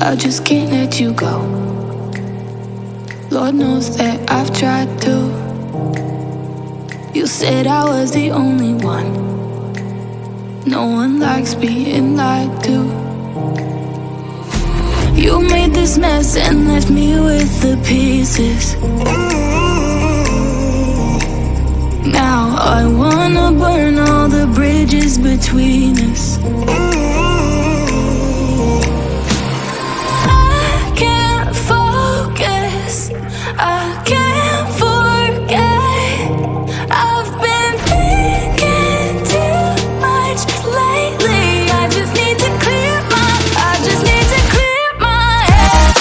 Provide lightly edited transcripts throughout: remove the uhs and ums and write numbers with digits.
I just can't let you go. Lord knows that I've tried to. You said I was the only one. No one likes being lied to. You made this mess and left me with the pieces. Now I wanna burn all the bridges between us. I can't focus, I can't forget. I've been thinking too much lately. I just need to clear my head. I just need to clear my head.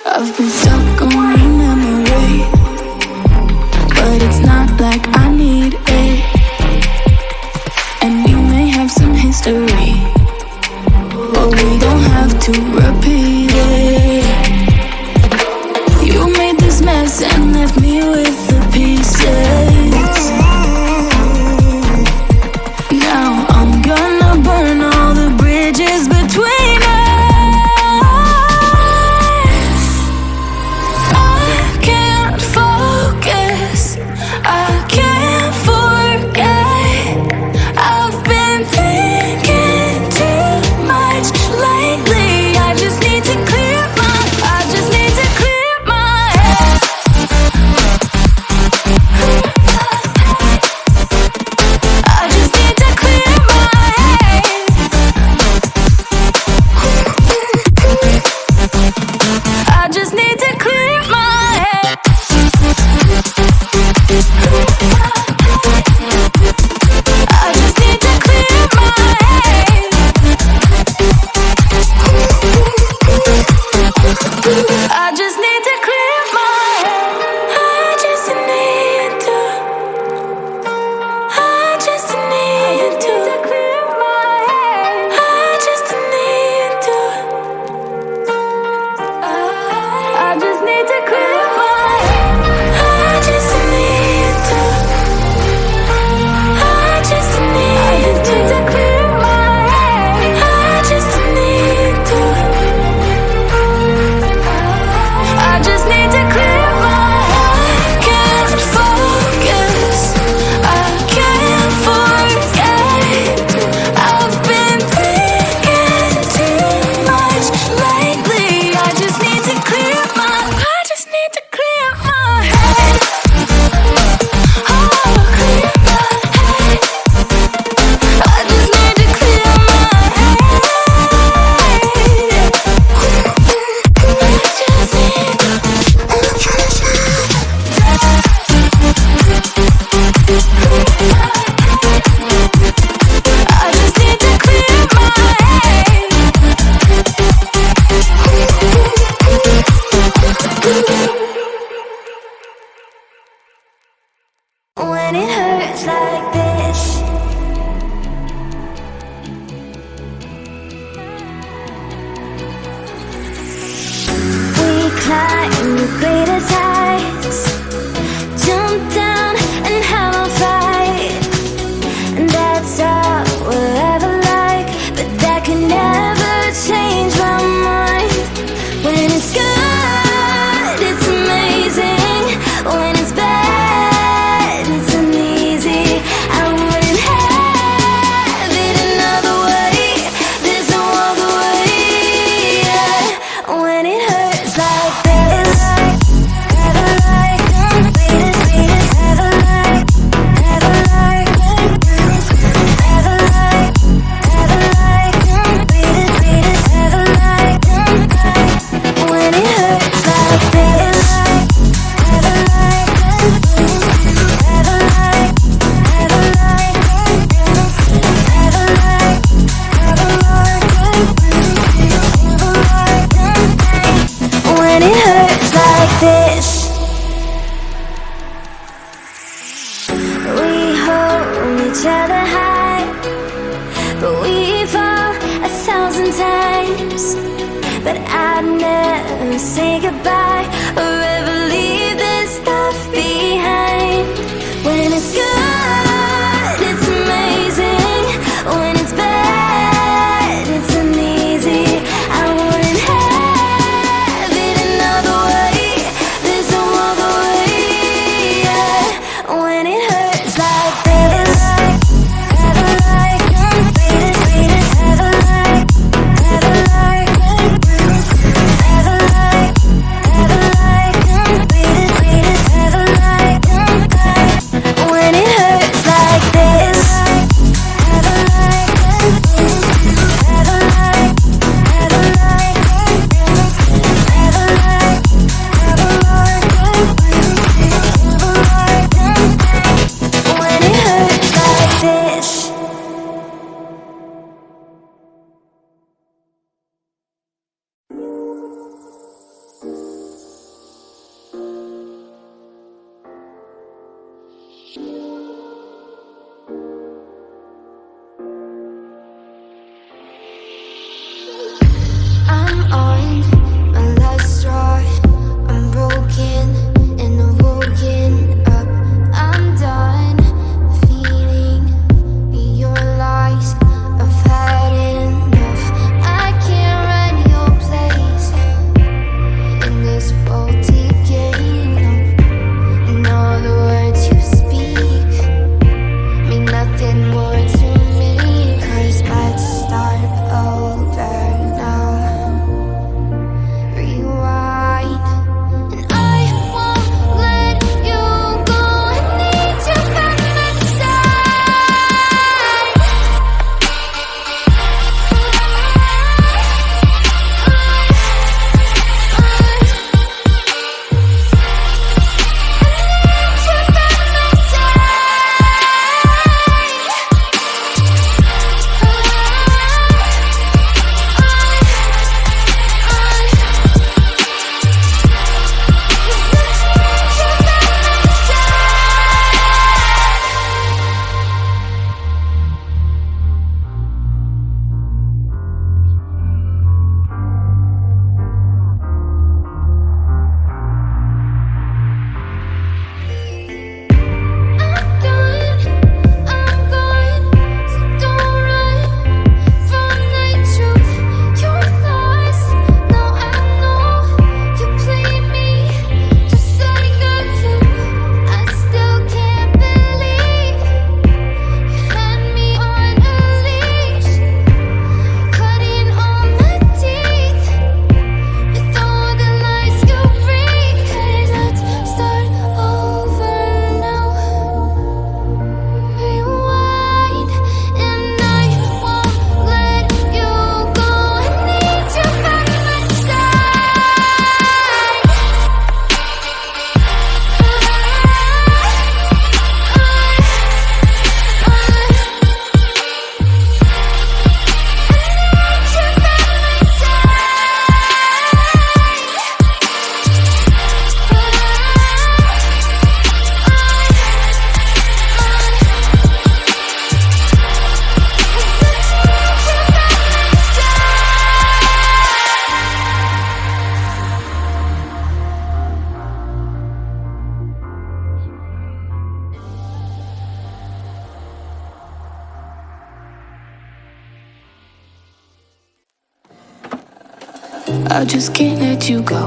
I've been stuck on your memory, but it's not like I need it. And we may have some history, but we don't have to repeat it. You made this mess and left me with the pieces. Now I'm gonna burn all the bridges between us. I can't focus, I can't forget. I've been thinking too much lately. I just need to clear my head. I just need to clear my head. I just need to clear my head. I just need to clear my head. I just need to clear my head. I just need to. I just need to clear my head. I just need to. I just need to clear my head. I just need to. I just need to clear my head. I just need to. I just need to clear my head. Can't focus, I can't forget. I've been thinking too much lately. I just need to clear my head. Oh, clear my head. I just need to clear my head. I just need to clear my head. When it hurts like this, we climb the greatest heights, jump down and have a fight. And that's all we'll ever like, but that can never change my mind. When it's good, it's amazing. When it's bad, it's uneasy. I wouldn't have it another way. There's no other way. When it hurts like this, ever like, ever like, ever like, ever like, ever like, ever like. When it hurts like this, ever like, ever like, ever like, ever like, ever like. When it hurts like this, we hold each other high, but we fall 1,000 times. But I'd never wanna say goodbye or ever leave this stuff behind. When it's good, it's amazing. When it's bad, it's uneasy. I wouldn't have it another way. There's no other way, yeah. When it hurts like this, ever like unbeaten, ever like, ever like, ever like, ever like unbeaten, ever like, when it hurts like this, ever like, ever like, ever like, ever like, ever like, when it hurts like this. I'm on my last straw. I'm broken and I'm woken up. I'm done feeding your lies. I've had enough. I can't run your place in this faulty game. And all the words you speak mean nothing more to me. 'Cause let's start over now. Rewind. And I won't let you go. I need you by my side. I just can't let you go.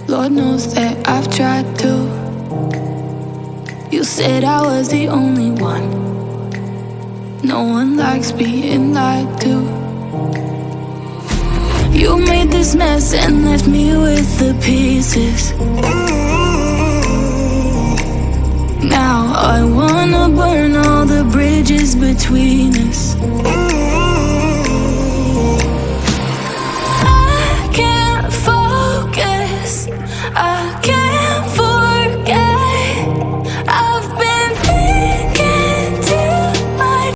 Lord knows that I've tried to. You said I was the only one. No one likes being lied to. You made this mess and left me with the pieces. Now I wanna burn all the bridges between us.